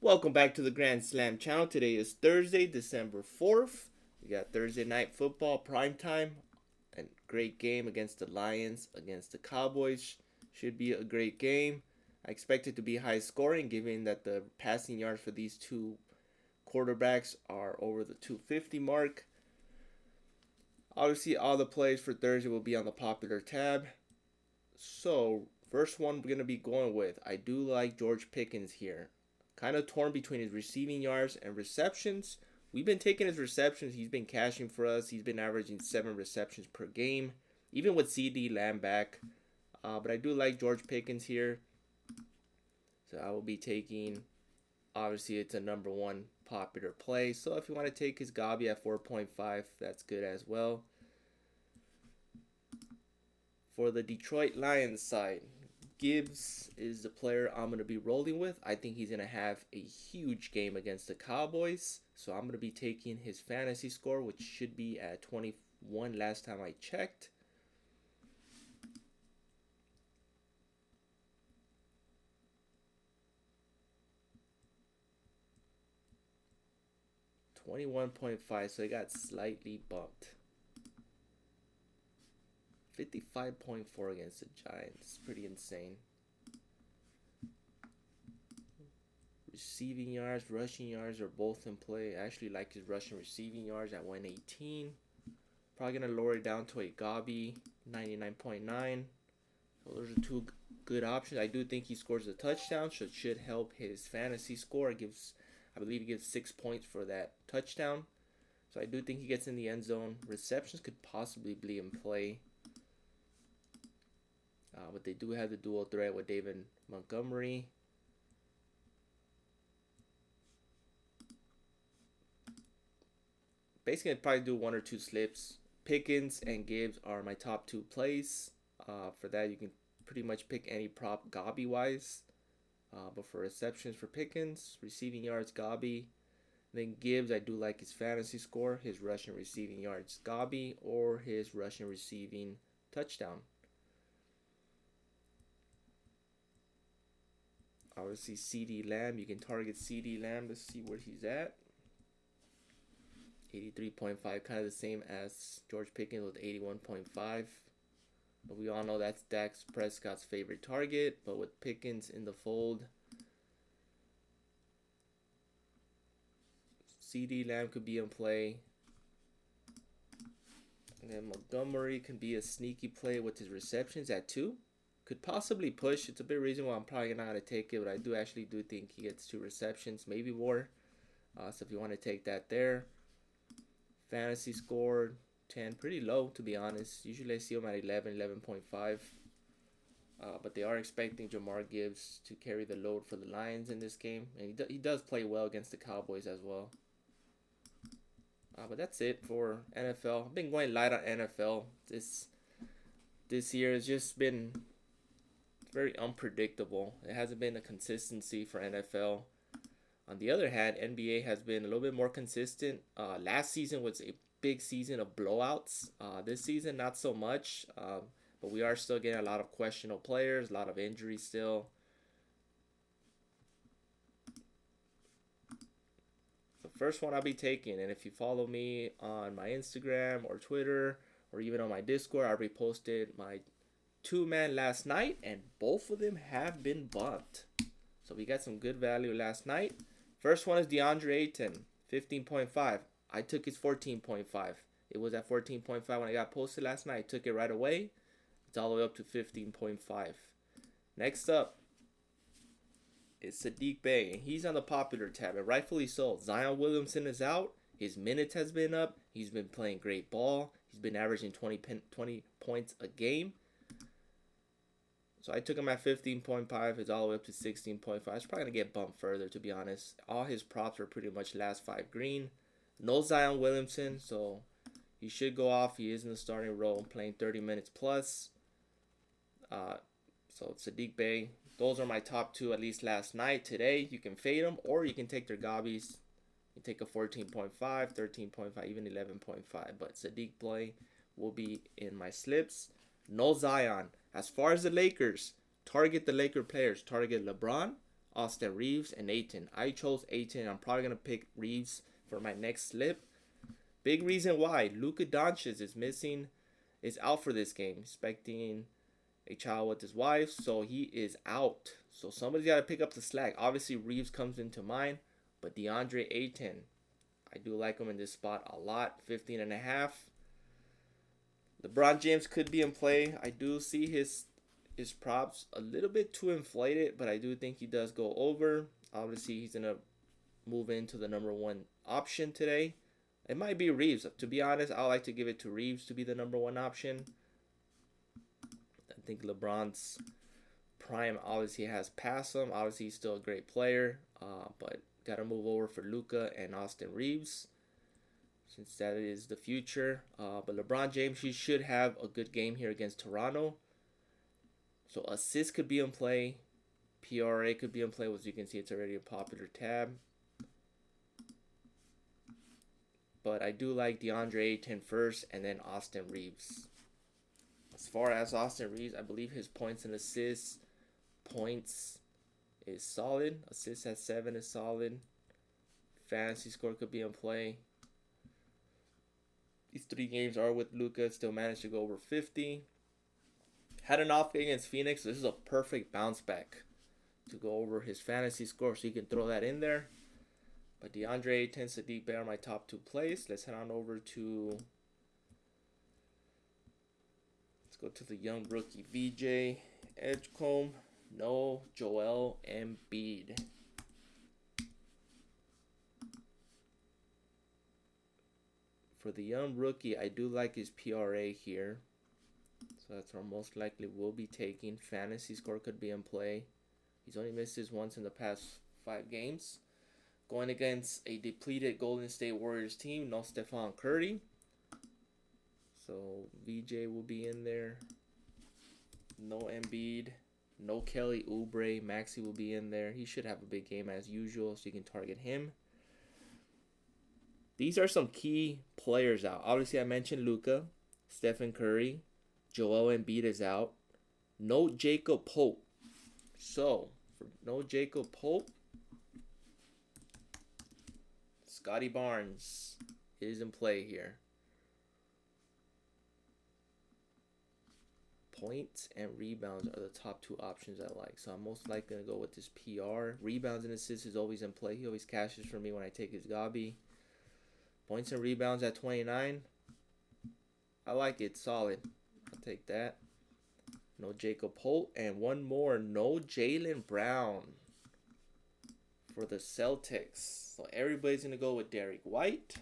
Welcome back to the Grand Slam channel. Today is Thursday, December 4th. We got Thursday night football prime time. A great game against the Lions, against the Cowboys. Should be a great game. I expect it to be high scoring given that the passing yards for these two quarterbacks are over the 250 mark. Obviously, all the plays for Thursday will be on the popular tab. So, first one we're going to be going with. I do like George Pickens here. Kind of torn between his receiving yards and receptions. We've been taking his receptions. He's been cashing for us. He's been averaging 7 receptions per game, even with CD Lamb back. But I do like George Pickens here. So I will be taking, obviously, it's a number one popular play. So if you want to take his Gabi at 4.5, that's good as well. For the Detroit Lions side, Gibbs is the player I'm going to be rolling with. I think he's going to have a huge game against the Cowboys. So I'm going to be taking his fantasy score, which should be at 21 last time I checked. $21.5, so it got slightly bumped. 55.4 against the Giants. Pretty insane. Receiving yards, rushing yards are both in play. I actually like his rushing receiving yards at 118. Probably going to lower it down to a Gabi, 99.9. So those are two good options. I do think he scores a touchdown, so it should help his fantasy score. I believe he gives 6 points for that touchdown. So I do think he gets in the end zone. Receptions could possibly be in play. But they do have the dual threat with David Montgomery. Basically, I'd probably do one or two slips. Pickens and Gibbs are my top two plays. For that, you can pretty much pick any prop Gabi wise. But for receptions for Pickens, receiving yards Gabi. Then Gibbs, I do like his fantasy score, his rushing receiving yards Gabi, or his rushing receiving touchdown. Obviously, CD Lamb, you can target CD Lamb to see where he's at. 83.5, kind of the same as George Pickens with 81.5. But we all know that's Dak Prescott's favorite target. But with Pickens in the fold, CD Lamb could be in play. And then Montgomery can be a sneaky play with his receptions at 2. Could possibly push. It's a big reason why I'm probably not going to take it. But I do think he gets 2 receptions, maybe more. So if you want to take that there. Fantasy score 10, pretty low to be honest. Usually I see him at 11, 11.5. But they are expecting Jamar Gibbs to carry the load for the Lions in this game. And he does play well against the Cowboys as well. But that's it for NFL. I've been going light on NFL. This year has just been very unpredictable. It hasn't been a consistency for NFL. On the other hand, NBA has been a little bit more consistent. Last season was a big season of blowouts. This season, not so much. But we are still getting a lot of questionable players, a lot of injuries still. The first one I'll be taking, and if you follow me on my Instagram or Twitter or even on my Discord, I reposted my 2-man last night, and both of them have been bumped. So we got some good value last night. First one is DeAndre Ayton, 15.5. I took his 14.5. It was at 14.5 when I got posted last night. I took it right away. It's all the way up to 15.5. Next up is Sadiq Bey. He's on the popular tab, and rightfully so. Zion Williamson is out. His minutes has been up. He's been playing great ball. He's been averaging 20 points a game. So I took him at 15.5. It's all the way up to 16.5. It's probably going to get bumped further, to be honest. All his props are pretty much last 5 green. No Zion Williamson, so he should go off. He is in the starting role, playing 30 minutes plus. So Sadiq Bey. Those are my top 2, at least last night. Today, you can fade them, or you can take their Gabis. You take a 14.5, 13.5, even 11.5. But Sadiq Bey will be in my slips. No Zion. As far as the Lakers, target the Laker players. Target LeBron, Austin Reeves, and Ayton. I chose Ayton. I'm probably going to pick Reeves for my next slip. Big reason why. Luka Doncic is out for this game. Expecting a child with his wife, so he is out. So somebody's got to pick up the slack. Obviously, Reeves comes into mind, but DeAndre Ayton, I do like him in this spot a lot. 15.5. LeBron James could be in play. I do see his props a little bit too inflated, but I do think he does go over. Obviously, he's going to move into the number one option today. It might be Reeves. To be honest, I like to give it to Reeves to be the number one option. I think LeBron's prime obviously has passed him. Obviously, he's still a great player, but got to move over for Luka and Austin Reeves, since that is the future. But LeBron James, he should have a good game here against Toronto. So assists could be in play. PRA could be in play. As you can see, it's already a popular tab. But I do like DeAndre Ayton first and then Austin Reeves. As far as Austin Reeves, I believe his points and assists. Points is solid. Assists at 7 is solid. Fantasy score could be in play. These 3 games are with Luka. Still managed to go over 50. Had an off game against Phoenix. This is a perfect bounce back to go over his fantasy score, so you can throw that in there. But DeAndre Ayton's a deep bet on my top 2 plays. Let's head on over to... Let's go to the young rookie VJ Edgecombe. No, Joel Embiid. For the young rookie, I do like his PRA here. So that's where most likely will be taking. Fantasy score could be in play. He's only missed this once in the past 5 games. Going against a depleted Golden State Warriors team. No Stephon Curry. So VJ will be in there. No Embiid. No Kelly Oubre. Maxey will be in there. He should have a big game as usual, so you can target him. These are some key players out. Obviously, I mentioned Luka, Stephen Curry, Joel Embiid is out. No Jacob Pope. So, for no Jacob Pope, Scotty Barnes is in play here. Points and rebounds are the top 2 options I like. So I'm most likely going to go with this PR. Rebounds and assists is always in play. He always cashes for me when I take his Gabi. Points and rebounds at 29. I like it. Solid. I'll take that. No Jacob Holt. And one more. No Jaylen Brown for the Celtics. So everybody's going to go with Derek White.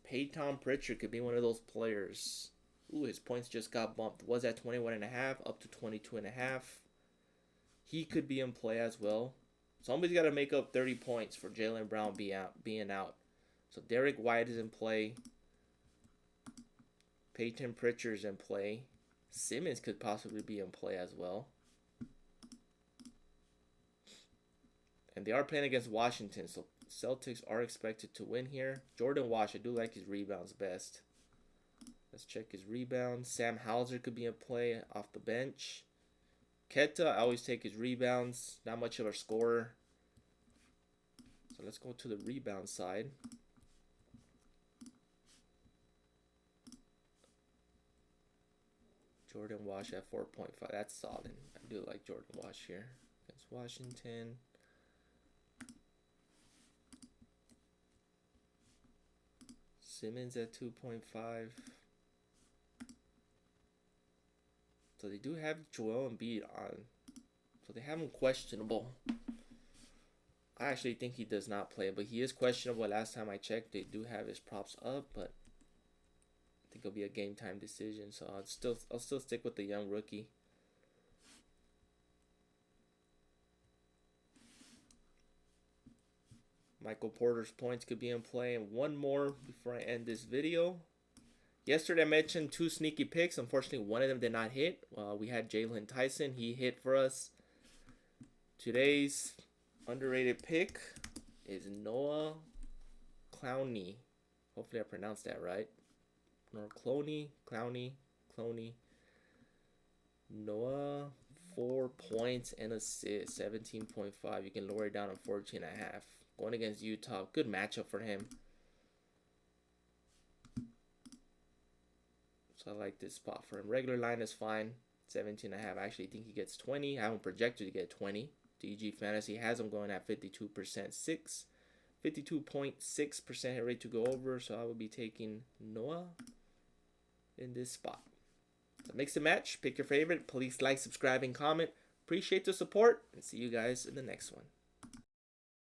Peyton Pritchard could be one of those players. Ooh, his points just got bumped. Was at 21.5 up to 22.5. He could be in play as well. Somebody's got to make up 30 points for Jaylen Brown being out. So Derek White is in play. Peyton Pritchard is in play. Simmons could possibly be in play as well. And they are playing against Washington, so Celtics are expected to win here. Jordan Wash, I do like his rebounds best. Let's check his rebounds. Sam Hauser could be in play off the bench. Keta, I always take his rebounds. Not much of a scorer. So let's go to the rebound side. Jordan Wash at 4.5. That's solid. I do like Jordan Wash here against Washington. Simmons at 2.5. So they do have Joel Embiid on. So they have him questionable. I actually think he does not play, but he is questionable. Last time I checked, they do have his props up, but I think it'll be a game time decision. So I'll still stick with the young rookie. Michael Porter's points could be in play. And one more before I end this video. Yesterday I mentioned 2 sneaky picks. Unfortunately, one of them did not hit. We had Jalen Tyson. He hit for us. Today's underrated pick is Noah Clowney. Hopefully I pronounced that right. Noah Clowney. Noah 4 points and assists, 17.5. You can lower it down to 14.5. Going against Utah, good matchup for him. So I like this spot for him. Regular line is fine, 17.5. I actually think he gets 20. I haven't projected to get 20. DG Fantasy has him going at 52%, 52.6% hit rate to go over. So I will be taking Noah in this spot. So mix and match. Pick your favorite. Please like, subscribe, and comment. Appreciate the support, and see you guys in the next one.